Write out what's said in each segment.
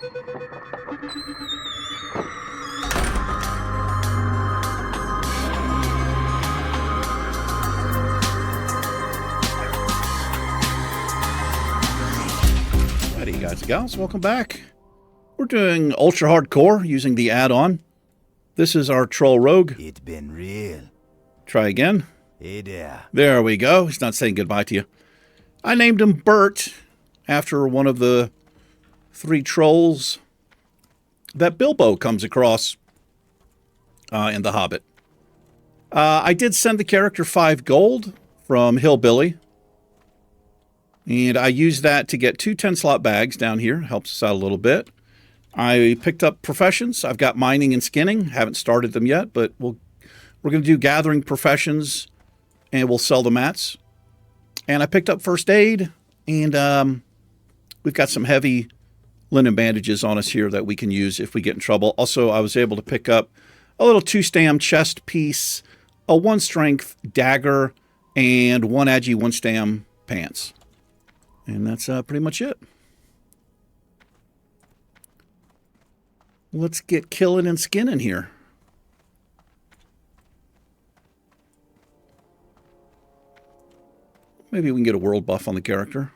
Howdy, guys and gals. Welcome back. We're doing ultra hardcore using the add-on. This is our troll rogue. It's been real. Try again. Hey there. There we go. He's not saying goodbye to you. I named him Bert after one of the 3 trolls that Bilbo comes across in The Hobbit. I did send the character 5 gold from Hillbilly. And I used that to get 2 10-slot bags down here. Helps us out a little bit. I picked up professions. I've got mining and skinning. Haven't started them yet, but we're going to do gathering professions, and we'll sell the mats. And I picked up first aid, and we've got some heavy linen bandages on us here that we can use if we get in trouble. Also, I was able to pick up a little 2-stam chest piece, a 1-strength dagger, and 1 agi 1-stam pants. And that's pretty much it. Let's get killing and skinning here. Maybe we can get a world buff on the character.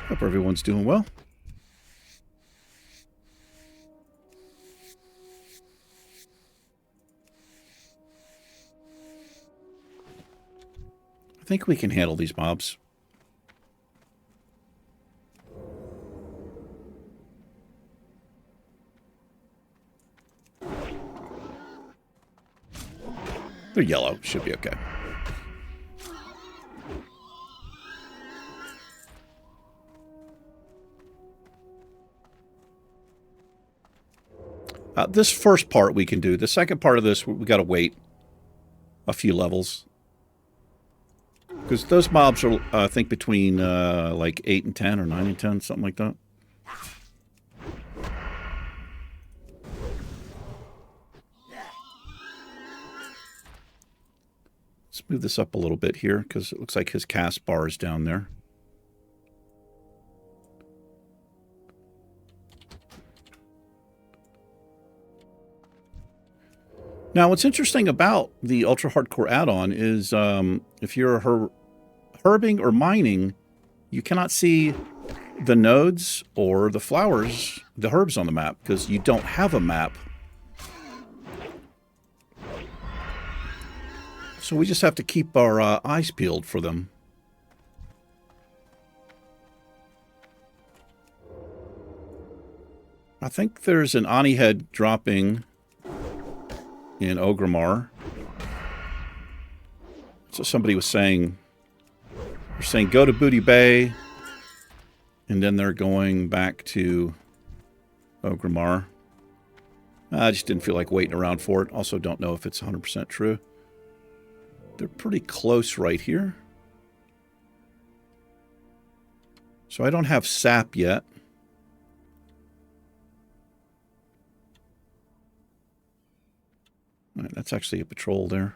Hope everyone's doing well. I think we can handle these mobs. They're yellow. Should be okay. This first part we can do. The second part of this, we got to wait a few levels. Because those mobs are, I think, between like 8 and 10 or 9 and 10, something like that. Let's move this up a little bit here because it looks like his cast bar is down there. Now, what's interesting about the Ultra Hardcore add-on is if you're herbing or mining, you cannot see the nodes or the flowers, the herbs on the map, because you don't have a map. So we just have to keep our eyes peeled for them. I think there's an Ani head dropping in Ogrimmar. So somebody was saying, they're saying go to Booty Bay, and then they're going back to Ogrimmar. I just didn't feel like waiting around for it. Also don't know if it's 100% true. They're pretty close right here. So I don't have sap yet. All right, that's actually a patrol there.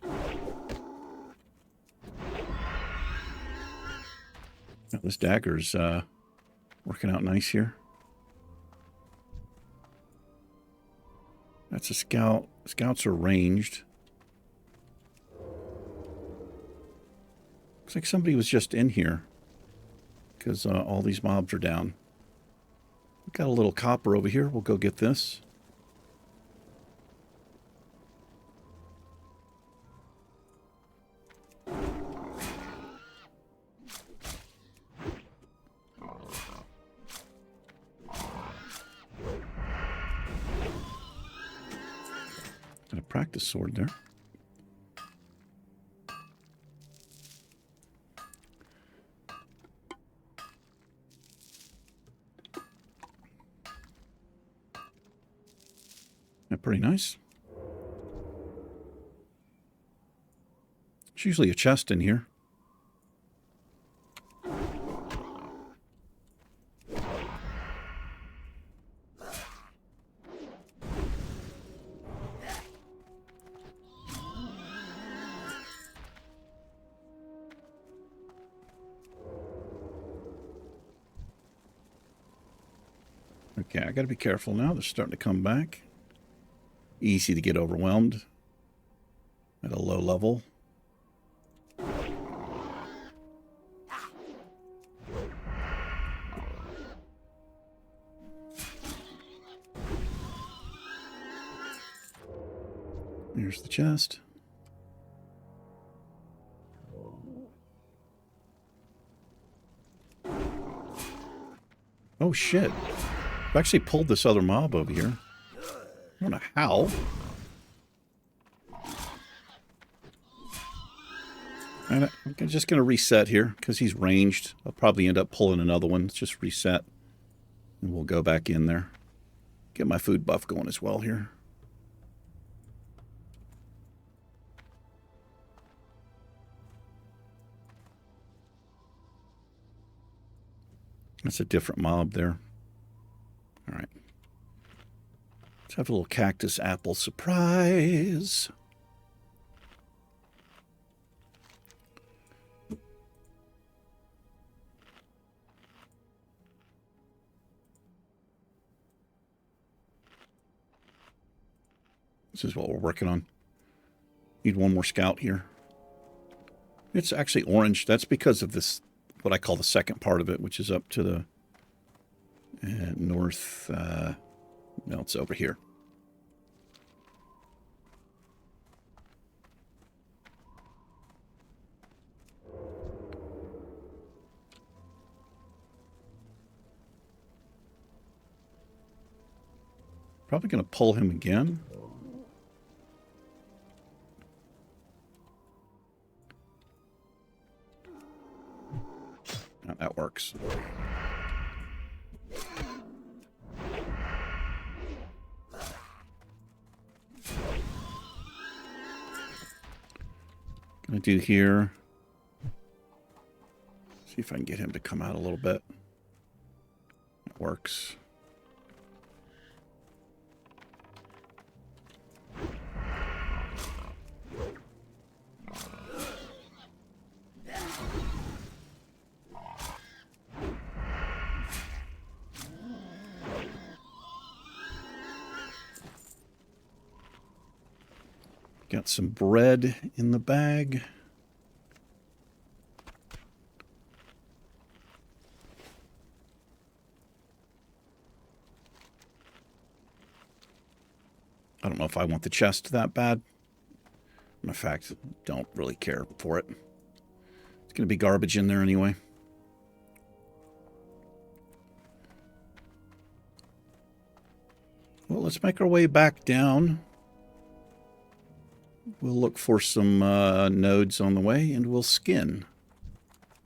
Now, this dagger's working out nice here. That's a scout. Scouts are ranged. Looks like somebody was just in here because all these mobs are down. We've got a little copper over here. We'll go get this. Got a practice sword there. Yeah, pretty nice. There's usually a chest in here. Okay, I got to be careful now. They're starting to come back. Easy to get overwhelmed at a low level. Here's the chest. Oh shit. I've actually pulled this other mob over here. I don't know how. And I'm just going to reset here because he's ranged. I'll probably end up pulling another one. Let's just reset. And we'll go back in there. Get my food buff going as well here. That's a different mob there. All right. Let's have a little cactus apple surprise. This is what we're working on. Need one more scout here. It's actually orange. That's because of this, what I call the second part of it, which is up to the north. No, it's over here. Probably going to pull him again. Oh, that works. Gonna do here. See if I can get him to come out a little bit. That works. Got some bread in the bag. I don't know if I want the chest that bad. In fact, don't really care for it. It's going to be garbage in there anyway. Well, let's make our way back down. We'll look for some nodes on the way, and we'll skin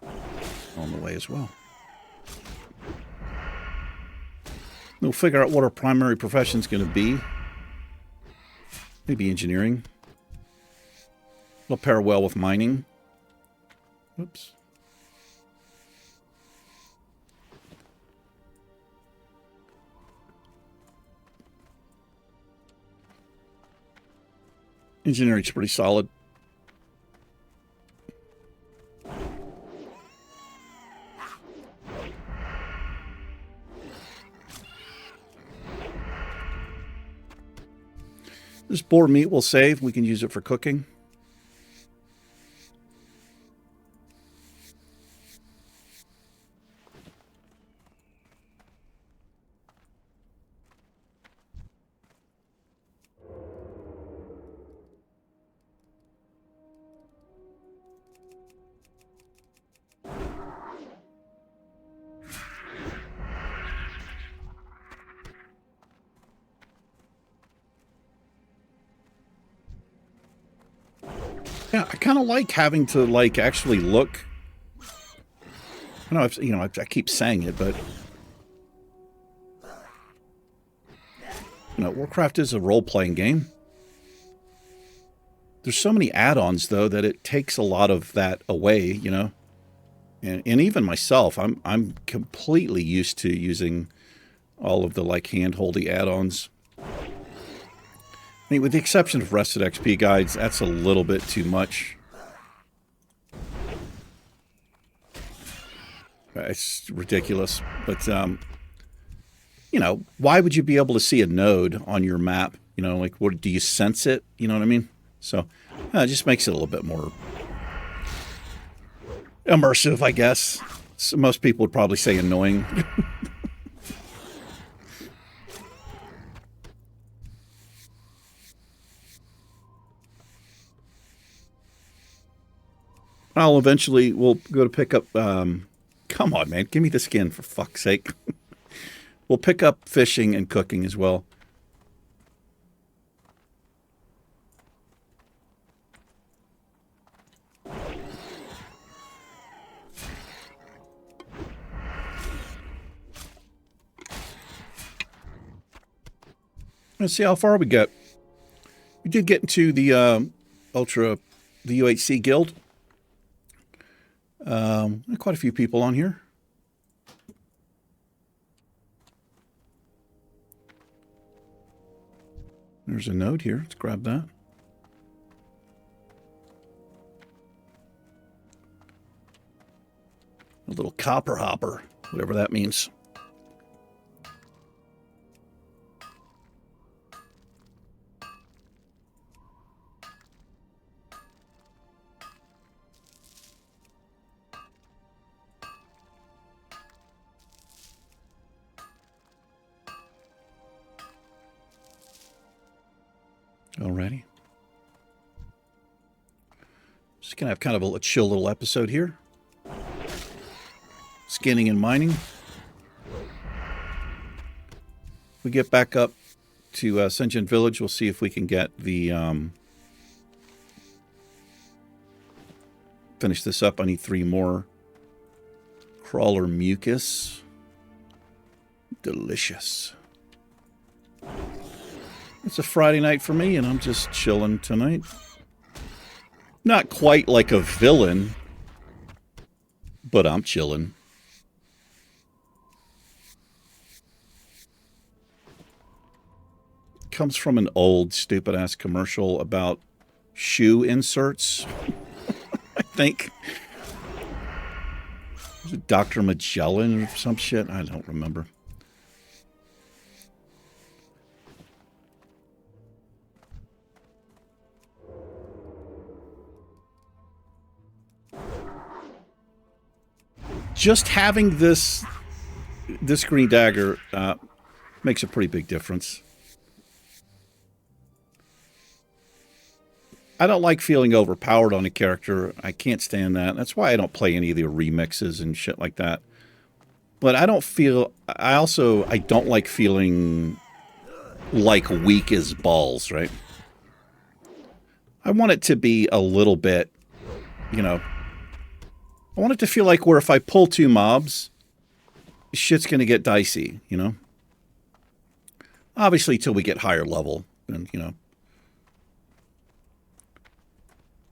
on the way as well. We'll figure out what our primary profession is going to be. Maybe engineering. It'll pair well with mining. Oops. Engineering's pretty solid. This boar meat we'll save. We can use it for cooking. Yeah, I kind of like having to actually look. I know, I keep saying it, but Warcraft is a role-playing game. There's so many add-ons though that it takes a lot of that away, and even myself, I'm completely used to using all of the hand-holdy add-ons. I mean, with the exception of rested XP guides, that's a little bit too much. It's ridiculous, but you know, why would you be able to see a node on your map? You know, like, what do you sense it? You know what I mean? So it just makes it a little bit more immersive, I guess. So most people would probably say annoying. We'll go to pick up, come on, man, give me the skin for fuck's sake. We'll pick up fishing and cooking as well. Let's see how far we get. We did get into the the UHC guild. Quite a few people on here. There's a node here. Let's grab that. A little copper hopper, whatever that means. Alrighty. Just gonna have kind of a chill little episode here. Scanning and mining. We get back up to Senjin Village. We'll see if we can get the finish this up. I need 3 more crawler mucus. Delicious. It's a Friday night for me, and I'm just chilling tonight. Not quite like a villain, but I'm chilling. Comes from an old stupid-ass commercial about shoe inserts, I think. Was it Dr. Magellan or some shit? I don't remember. Just having this green dagger makes a pretty big difference. I don't like feeling overpowered on a character. I can't stand that. That's why I don't play any of the remixes and shit like that. But I don't like feeling like weak as balls, right? I want it to be a little bit, you know, I want it to feel like where if I pull 2 mobs, shit's going to get dicey, you know? Obviously, till we get higher level, and, you know.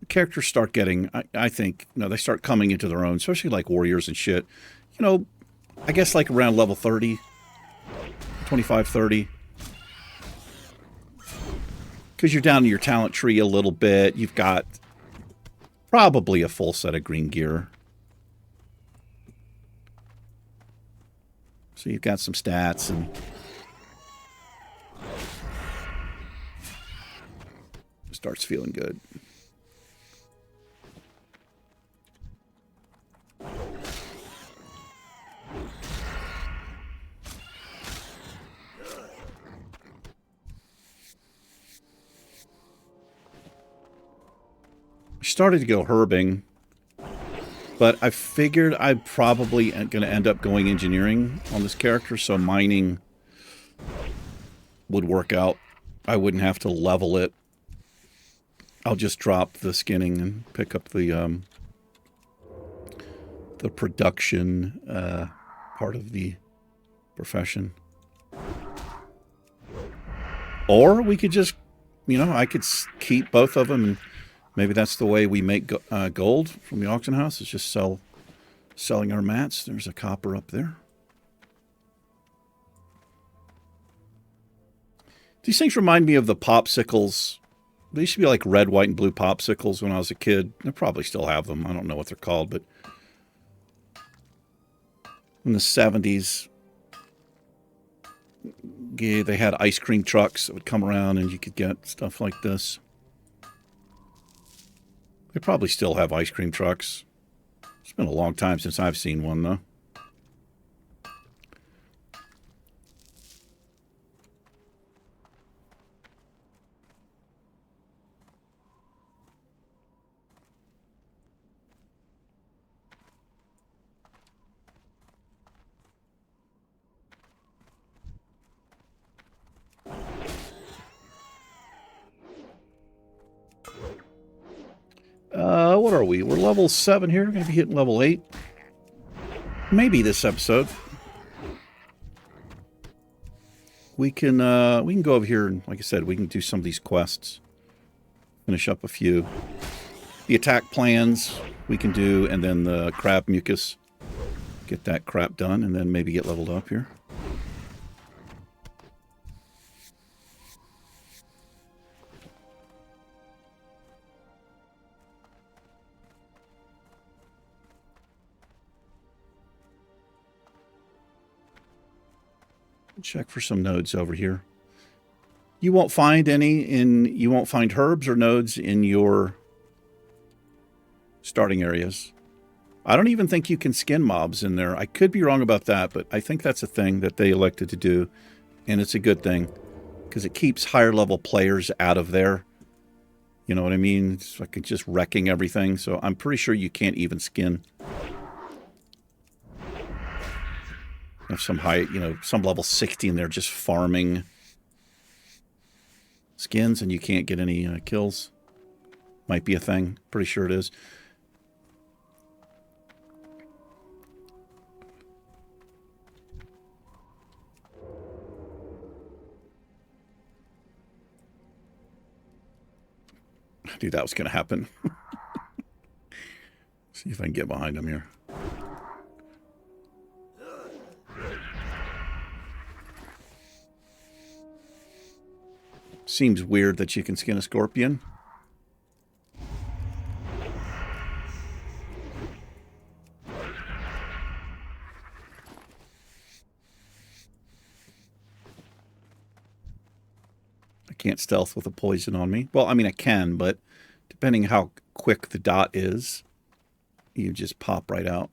Characters start getting, I think, you know, they start coming into their own, especially like warriors and shit. You know, I guess like around level 30, 25, 30. Because you're down to your talent tree a little bit. You've got probably a full set of green gear. So you've got some stats and starts feeling good. I started to go herbing, but I figured I'm probably going to end up going engineering on this character, so mining would work out. I wouldn't have to level it. I'll just drop the skinning and pick up the production part of the profession. Or we could just, you know, I could keep both of them, and maybe that's the way we make gold from the auction house, is just selling our mats. There's a copper up there. These things remind me of the popsicles. They used to be like red, white, and blue popsicles when I was a kid. I probably still have them. I don't know what they're called, but in the 70s, They had ice cream trucks that would come around and you could get stuff like this. They probably still have ice cream trucks. It's been a long time since I've seen one, though. What are we? We're level 7 here. We're going to be hitting level 8. Maybe this episode. We can go over here and, like I said, we can do some of these quests. Finish up a few. The attack plans we can do, and then the crab mucus. Get that crap done, and then maybe get leveled up here. Check for some nodes over here. You won't find you won't find herbs or nodes in your starting areas. I don't even think you can skin mobs in there. I could be wrong about that, but I think that's a thing that they elected to do, and it's a good thing because it keeps higher level players out of there. You know what I mean? It's like just wrecking everything. So I'm pretty sure you can't even skin. Have some high, some level 60 in there just farming skins, and you can't get any kills. Might be a thing. Pretty sure it is. I knew that was going to happen. See if I can get behind him here. Seems weird that you can skin a scorpion. I can't stealth with a poison on me. Well, I mean, I can, but depending how quick the dot is, you just pop right out.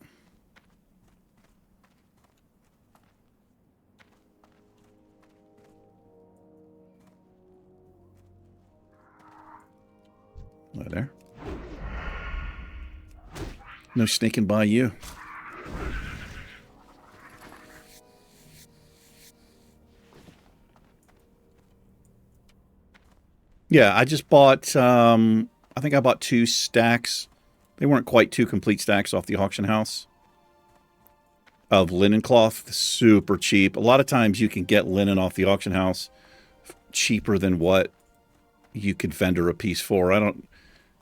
Right there. No sneaking by you. Yeah, I just bought, I think I bought 2 stacks. They weren't quite 2 complete stacks off the auction house of linen cloth. Super cheap. A lot of times you can get linen off the auction house cheaper than what you could vendor a piece for.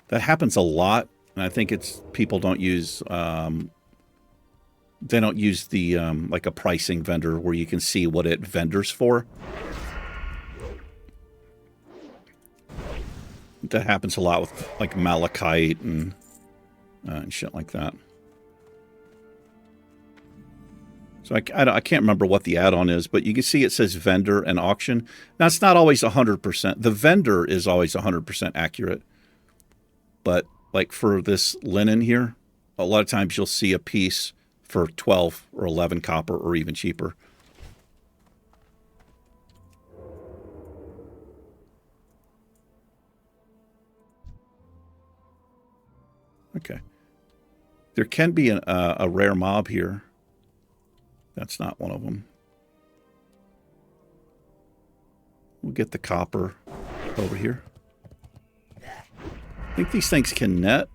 That happens a lot, and I think it's people don't use they don't use the like a pricing vendor where you can see what it vendors for. That happens a lot with like malachite and shit like that. So I can't remember what the add-on is, but you can see it says vendor and auction. Now, it's not always 100%. The vendor is always 100% accurate. But like for this linen here, a lot of times you'll see a piece for 12 or 11 copper or even cheaper. Okay. There can be a rare mob here. That's not one of them. We'll get the copper over here. I think these things can net.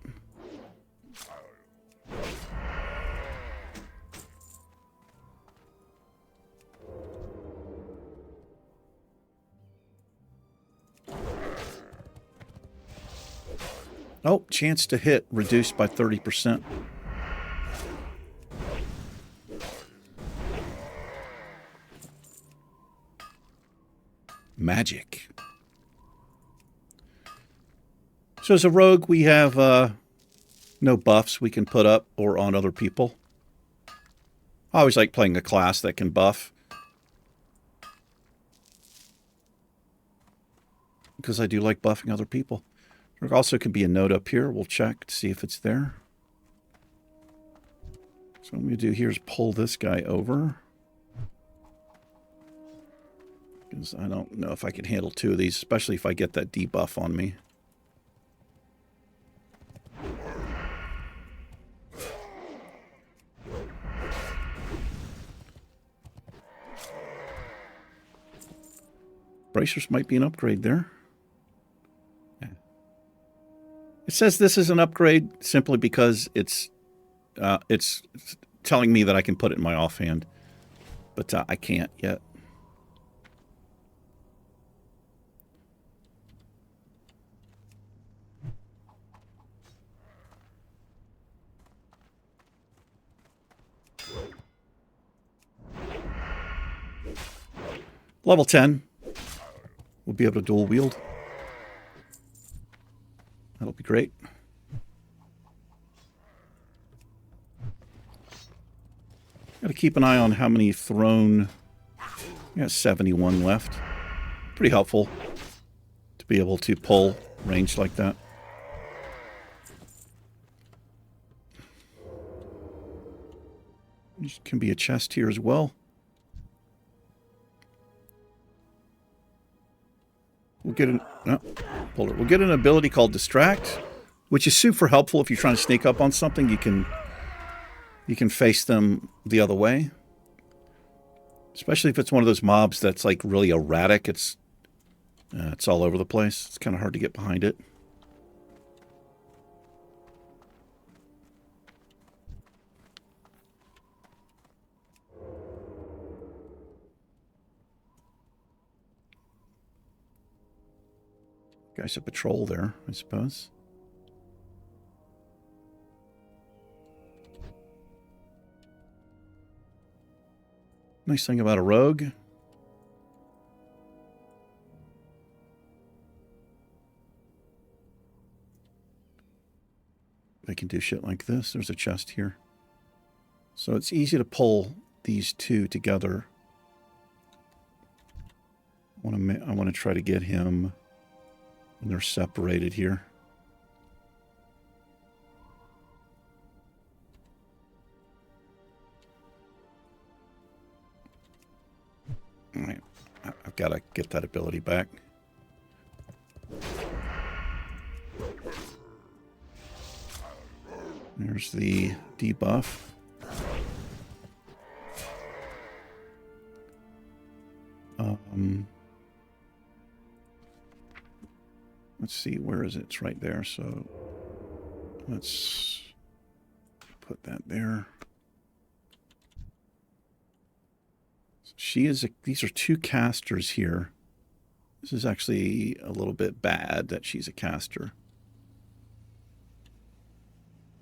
Oh, chance to hit reduced by 30%. Magic. So as a rogue, we have no buffs we can put up or on other people. I always like playing a class that can buff. because I do like buffing other people. There also could be a note up here. We'll check to see if it's there. So what I'm going to do here is pull this guy over. Because I don't know if I can handle 2 of these, especially if I get that debuff on me. Bracers might be an upgrade there. Yeah. It says this is an upgrade simply because it's telling me that I can put it in my offhand, but I can't yet. Level 10. We'll be able to dual wield. That'll be great. Got to keep an eye on how many thrown. We got 71 left. Pretty helpful to be able to pull range like that. There can be a chest here as well. We'll get We'll get an ability called Distract, which is super helpful if you're trying to sneak up on something. You can face them the other way, especially if it's one of those mobs that's like really erratic. It's all over the place. It's kind of hard to get behind it. Guys, a patrol there, I suppose. Nice thing about a rogue. They can do shit like this. There's a chest here. So it's easy to pull these 2 together. I want to try to get him when they're separated here. All right, I've got to get that ability back. There's the debuff. Let's see, where is it? It's right there, so let's put that there. She is these are 2 casters here. This is actually a little bit bad that she's a caster.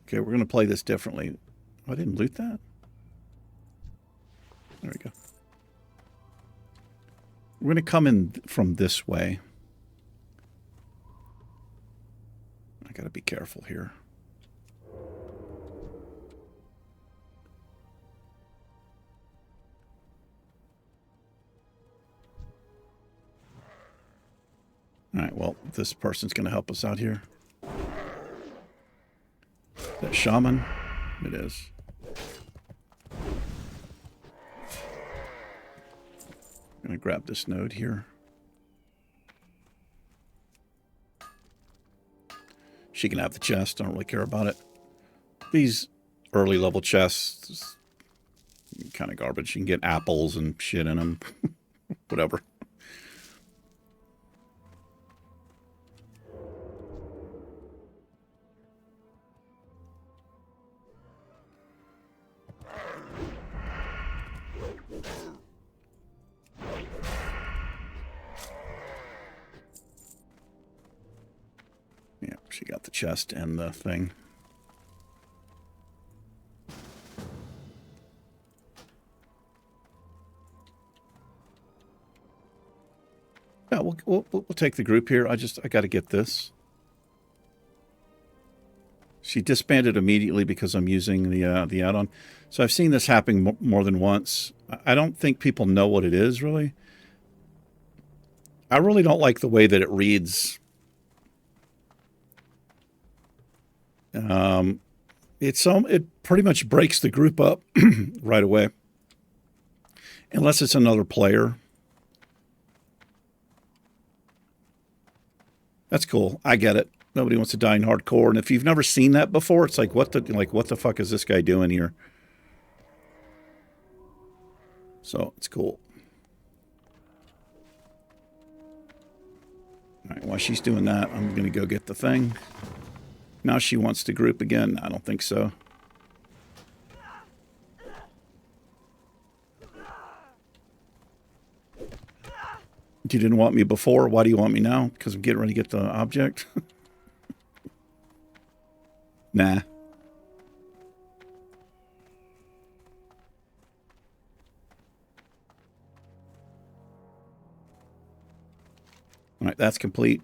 Okay, we're going to play this differently. Oh, I didn't loot that? There we go. We're going to come in from this way. I got to be careful here. All right, well, this person's going to help us out here. That shaman? It is. I'm going to grab this node here. She can have the chest. I don't really care about it. These early level chests, kind of garbage. You can get apples and shit in them. Whatever. Yeah, she got the chest and the thing. Yeah, we'll take the group here. I got to get this. She disbanded immediately because I'm using the add-on. So I've seen this happen more than once. I don't think people know what it is, really. I really don't like the way that it reads. It pretty much breaks the group up right away. Unless it's another player. That's cool. I get it. Nobody wants to die in hardcore. And if you've never seen that before, it's like what the fuck is this guy doing here? So it's cool. All right, while she's doing that, I'm going to go get the thing. Now she wants to group again. I don't think so. You didn't want me before. Why do you want me now? Because I'm getting ready to get the object? Nah. All right, that's complete.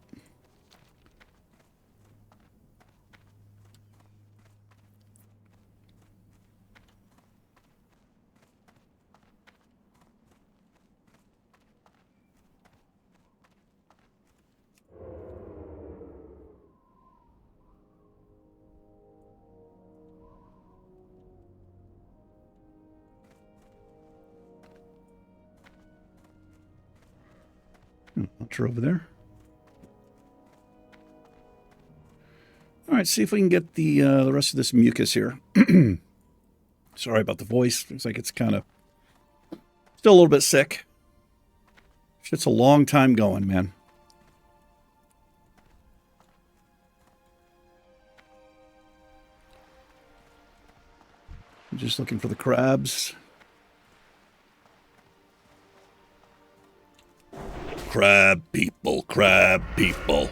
Launcher over there. All right, see if we can get the rest of this mucus here. Sorry about the voice. Looks like it's kind of still a little bit sick. Shit's a long time going, man. I'm just looking for the crabs. Crab people, crab people.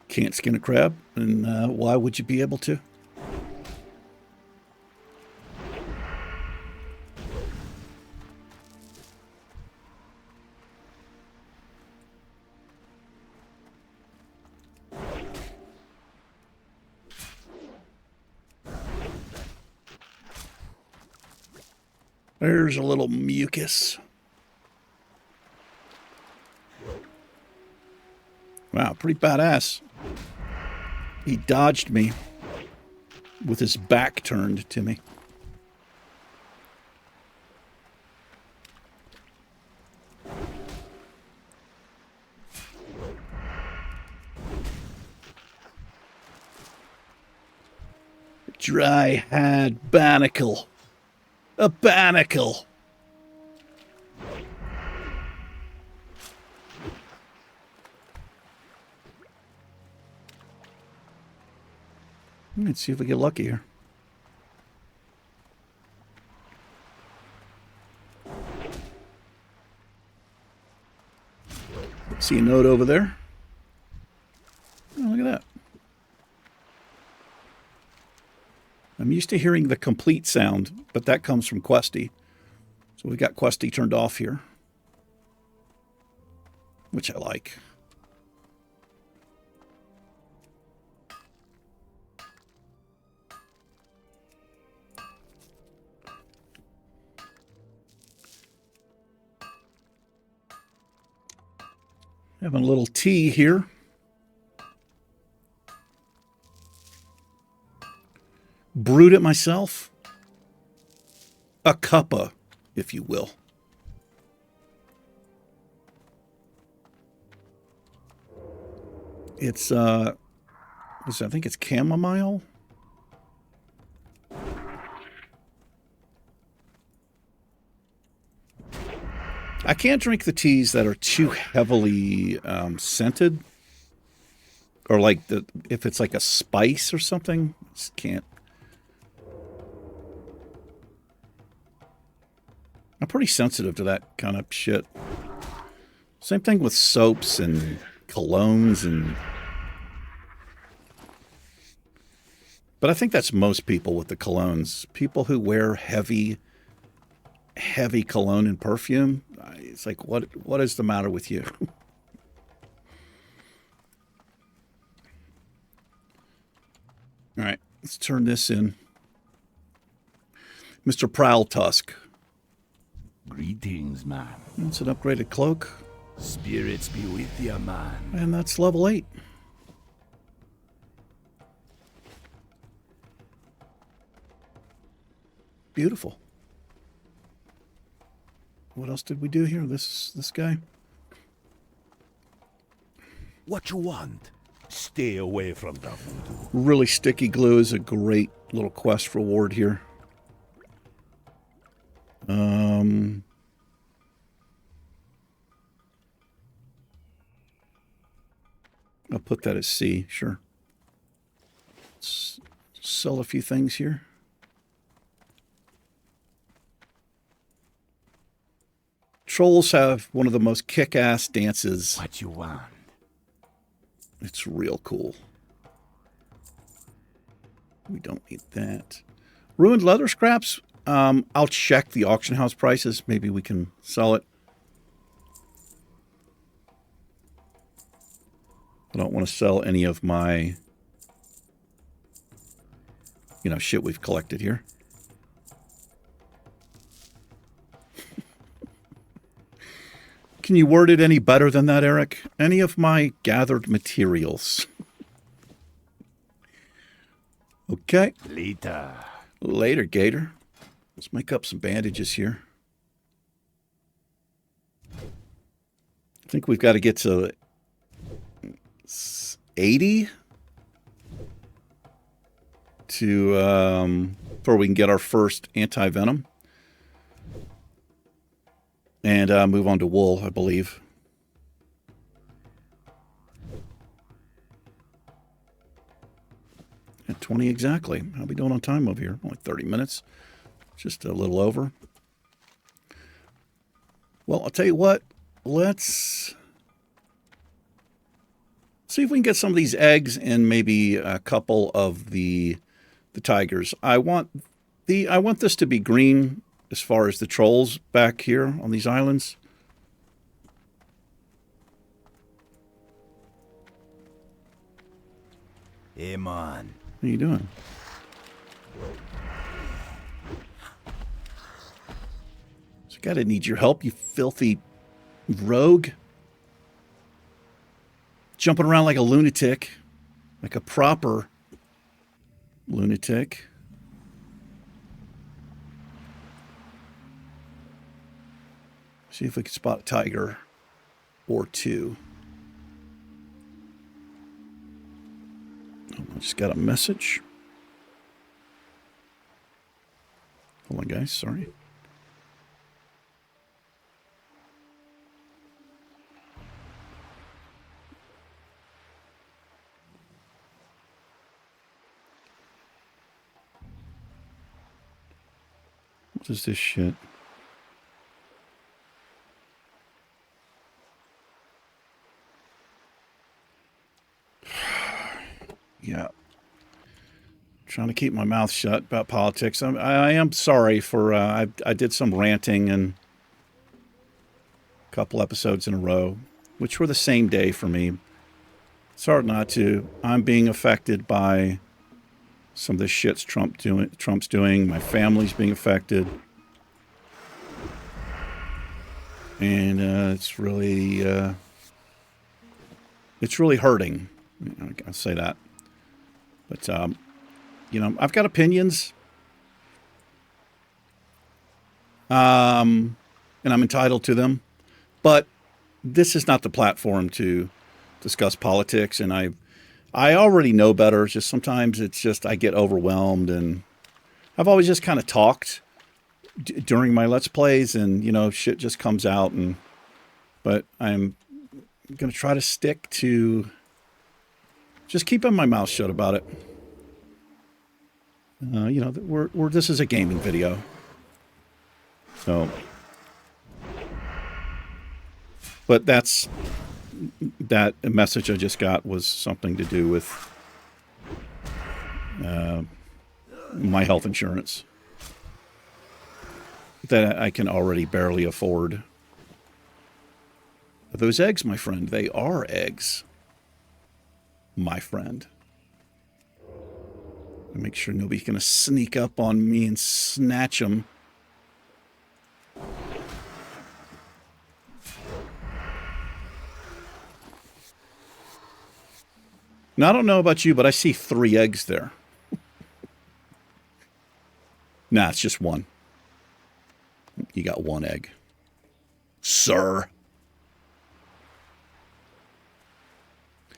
Can't skin a crab, and why would you be able to? There's a little mucus. Wow, pretty badass. He dodged me with his back turned to me. Dry-haired barnacle. A barnacle. Let's see if we get lucky here. See a note over there? Oh, look at that. I'm used to hearing the complete sound, but that comes from Questy. So we've got Questy turned off here, which I like. Having a little tea here. Brewed it myself. A cuppa, if you will. It's, I think it's chamomile. I can't drink the teas that are too heavily scented. Or like if it's like a spice or something. I just can't. I'm pretty sensitive to that kind of shit. Same thing with soaps and colognes and... But I think that's most people with the colognes. People who wear heavy cologne and perfume. It's like, what is the matter with you? All right, let's turn this in. Mr. Prowl Tusk. Greetings, man. That's an upgraded cloak. Spirits be with ya, man. And that's level 8. Beautiful. What else did we do here? This guy? What you want? Stay away from the voodoo. Really sticky glue is a great little quest reward here. I'll put that as C, sure. Let's sell a few things here. Trolls have one of the most kick-ass dances. What you want? It's real cool. We don't need that. Ruined leather scraps. I'll check the auction house prices. Maybe we can sell it. I don't want to sell any of my, shit we've collected here. Can you word it any better than that, Eric? Any of my gathered materials. Okay. Later, Gator. Let's make up some bandages here. I think we've got to get to 80 to before we can get our first anti-venom. And move on to wool, I believe. At 20 exactly. How are we doing on time over here? Only 30 minutes. Just a little over. Well, I'll tell you what. Let's see if we can get some of these eggs and maybe a couple of the tigers. I want this to be green as far as the trolls back here on these islands. Hey, man. What are you doing? So I gotta need your help, you filthy rogue. Jumping around like a lunatic. Like a proper lunatic. See if we can spot a tiger or two. Oh, I just got a message. Hold on, guys. Sorry. What is this shit? Yeah. Trying to keep my mouth shut about politics. I am sorry for, I did some ranting and a couple episodes in a row, which were the same day for me. It's hard not to. I'm being affected by some of the shits Trump's doing. My family's being affected. And it's really hurting. I'll say that. But, I've got opinions. And I'm entitled to them. But this is not the platform to discuss politics. And I already know better. It's just sometimes it's just I get overwhelmed. And I've always just kind of talked during my Let's Plays. And, shit just comes out. But I'm going to try to stick to just keeping my mouth shut about it. This is a gaming video. So, but that message I just got was something to do with my health insurance that I can already barely afford. Those eggs, my friend, they are eggs. My friend. Make sure nobody's going to sneak up on me and snatch them. Now, I don't know about you, but I see 3 eggs there. Nah, it's just 1. You got 1 egg. Sir.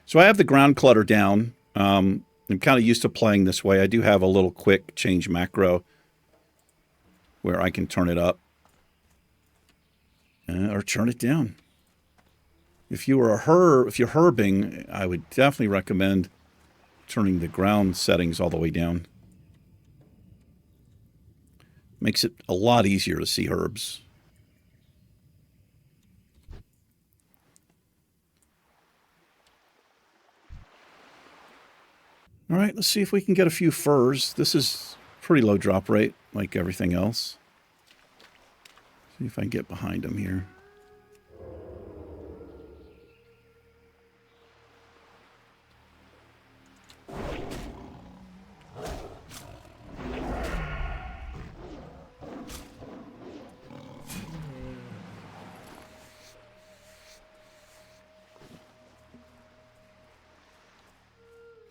So I have the ground clutter down. I'm kind of used to playing this way. I do have a little quick change macro where I can turn it up or turn it down. If you're herbing, I would definitely recommend turning the ground settings all the way down. Makes it a lot easier to see herbs. All right, let's see if we can get a few furs. This is pretty low drop rate, like everything else. See if I can get behind them here.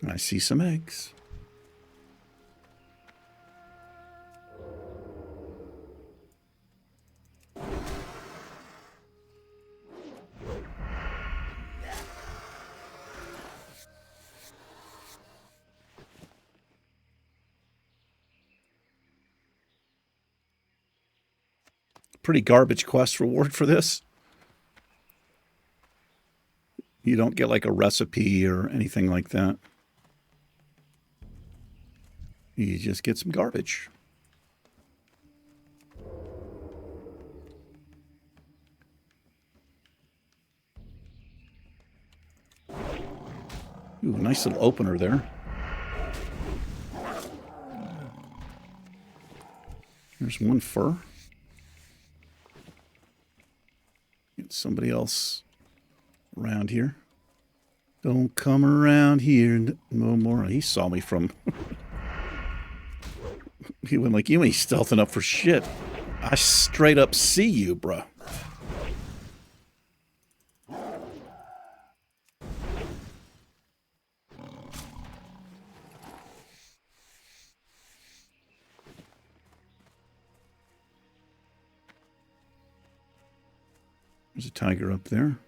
I see some eggs. Pretty garbage quest reward for this. You don't get like a recipe or anything like that. You just get some garbage. Ooh, nice little opener there. There's 1 fur. Get somebody else around here. Don't come around here no more. He saw me from... He went like, you ain't stealthing up for shit. I straight up see you, bruh. There's a tiger up there.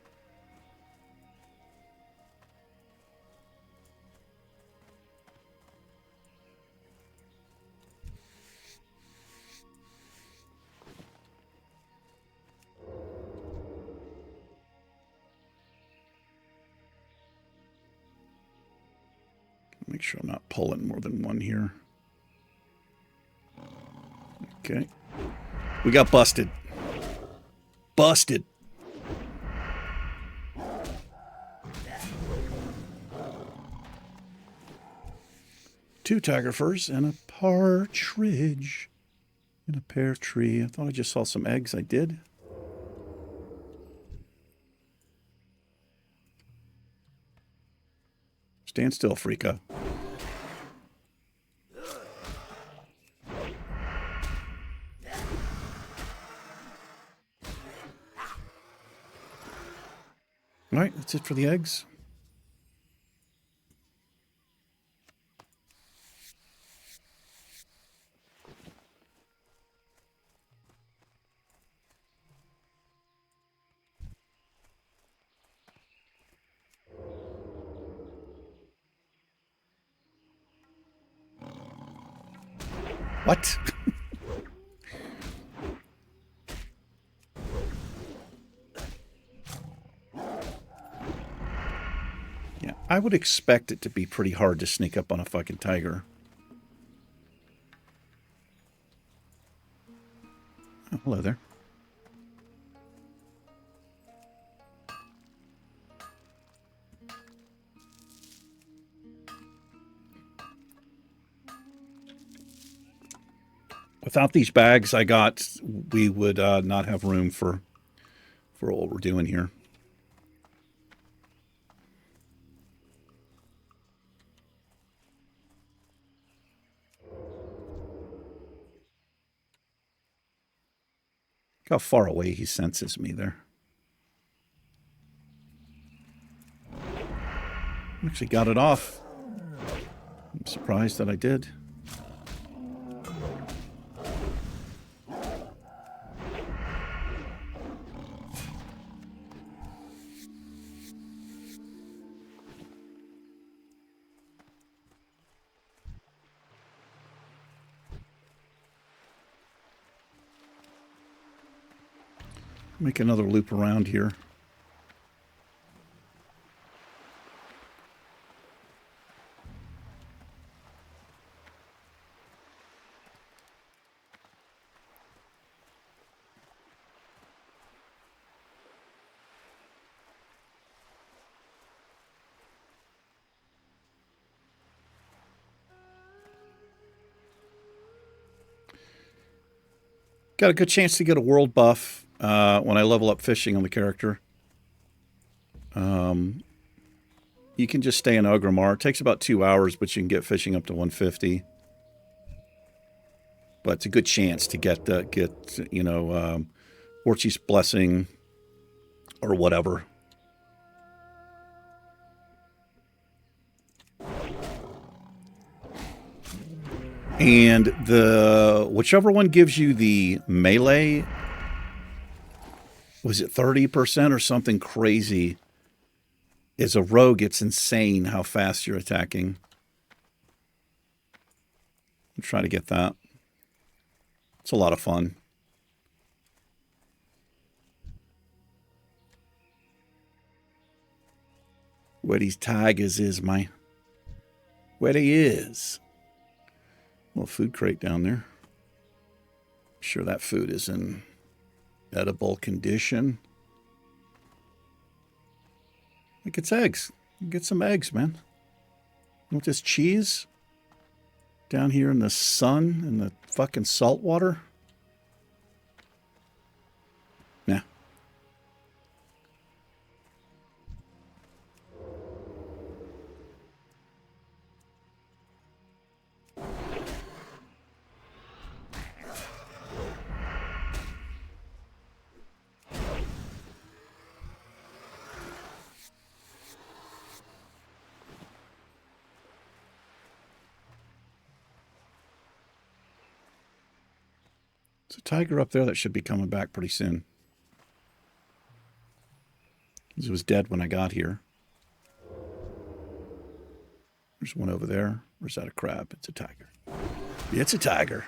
Make sure I'm not pulling more than 1 here. Okay. We got busted. Busted. Two tiger furs and a partridge in a pear tree. I thought I just saw some eggs. I did. Stand still, Freaka. All right, that's it for the eggs. What? Yeah, I would expect it to be pretty hard to sneak up on a fucking tiger. Oh, hello there. Without these bags I got, we would not have room for what we're doing here. Look how far away he senses me there. Actually got it off. I'm surprised that I did. Make another loop around here. Got a good chance to get a world buff when I level up fishing on the character. You can just stay in Ogrimmar. It takes about 2 hours, but you can get fishing up to 150. But it's a good chance to get Orchi's Blessing or whatever. And whichever one gives you the melee, was it 30% or something crazy? As a rogue, it's insane how fast you're attacking. I'm trying to get that. It's a lot of fun. Where these tigers is, my. Where they is. Little food crate down there. I'm sure that food is in edible condition. Like it's eggs. Get some eggs, man. You want this cheese? Down here in the sun and the fucking salt water? Nah. There's a tiger up there that should be coming back pretty soon. It was dead when I got here. There's one over there. Or is that a crab? It's a tiger. It's a tiger.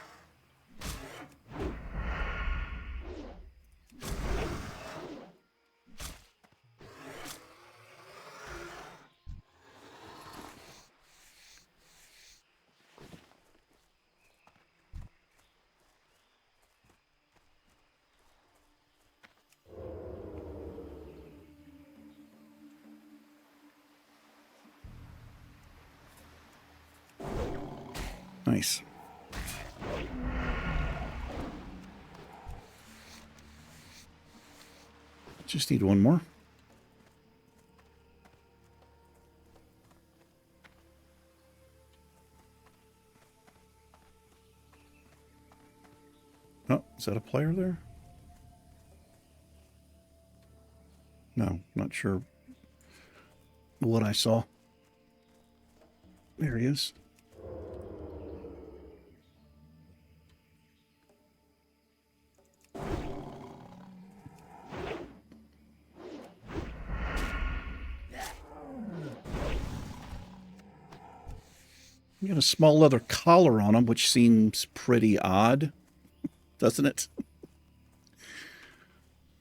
Nice. Just need one more. Oh, is that a player there? No, not sure what I saw. There he is. You got a small leather collar on him, which seems pretty odd, doesn't it?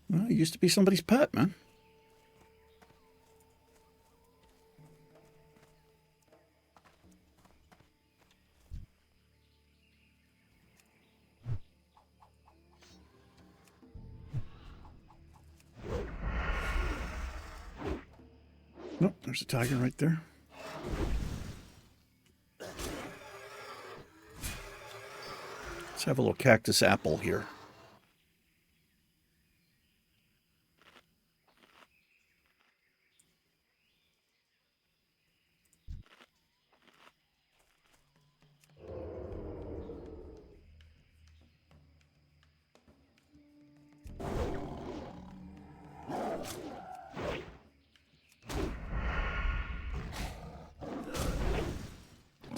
Well, he used to be somebody's pet, man. Nope, there's a tiger right there. Let's have a little cactus apple here.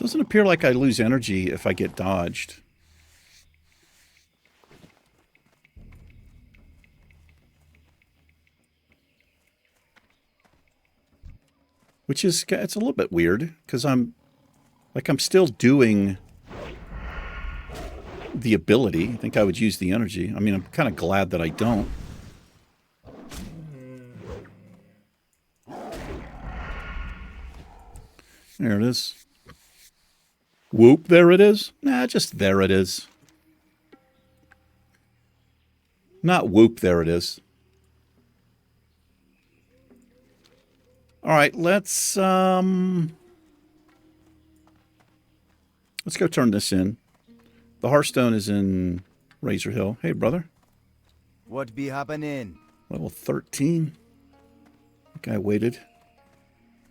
Doesn't appear like I lose energy if I get dodged. Which is, it's a little bit weird, because I'm still doing the ability. I think I would use the energy. I mean, I'm kind of glad that I don't. There it is. Whoop, there it is. Nah, just there it is. Not whoop, there it is. All right, let's go turn this in. The Hearthstone is in Razor Hill. Hey, brother. What be happening? Level 13. That guy waited.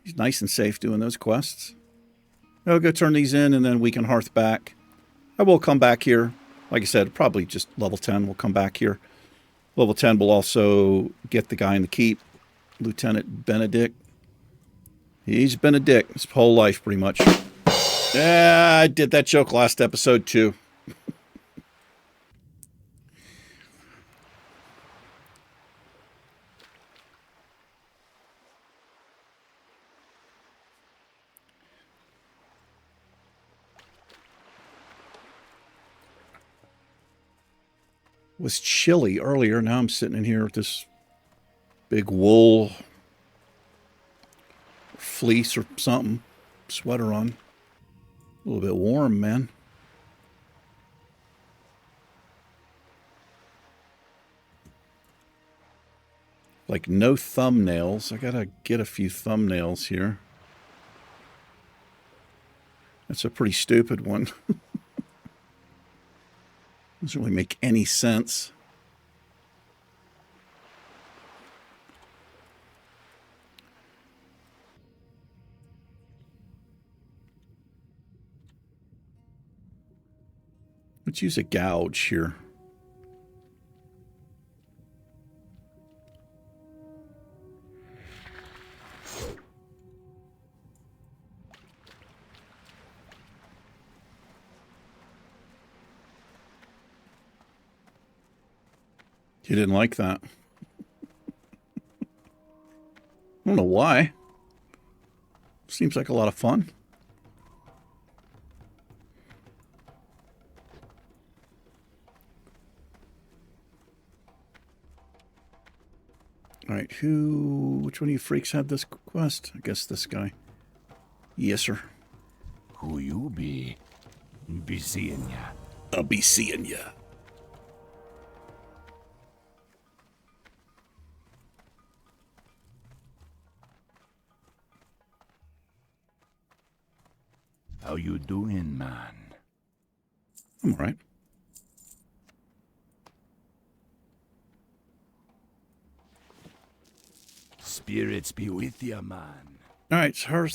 He's nice and safe doing those quests. I'll go turn these in, and then we can hearth back. I will come back here. Like I said, probably just level 10. We'll come back here. Level 10 will also get the guy in the keep. Lieutenant Benedict. He's been a dick his whole life, pretty much. Yeah, I did that joke last episode, too. Was chilly earlier. Now I'm sitting in here with this big wool fleece or something, sweater on. A little bit warm, man. Like no thumbnails. I gotta get a few thumbnails here. That's a pretty stupid one. Doesn't really make any sense. Let's use a gouge here. He didn't like that. I don't know why. Seems like a lot of fun. Alright, which one of you freaks had this quest? I guess this guy. Yes, sir. Who you be? Be seeing ya. I'll be seeing ya. How you doing, man? I'm alright. Spirits be with ya, man. Alright, so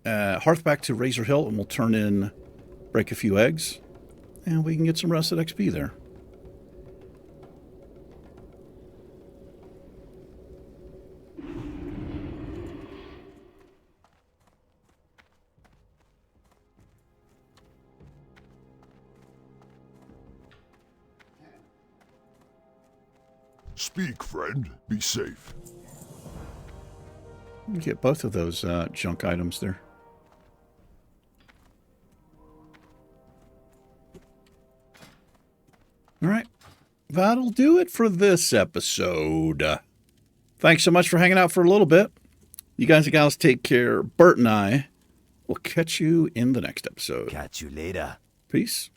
hearth back to Razor Hill, and we'll turn in, break a few eggs, and we can get some rusted XP there. Speak, friend. Be safe. Get both of those junk items there. All right. That'll do it for this episode. Thanks so much for hanging out for a little bit. You guys and gals take care. Bert and I will catch you in the next episode. Catch you later. Peace.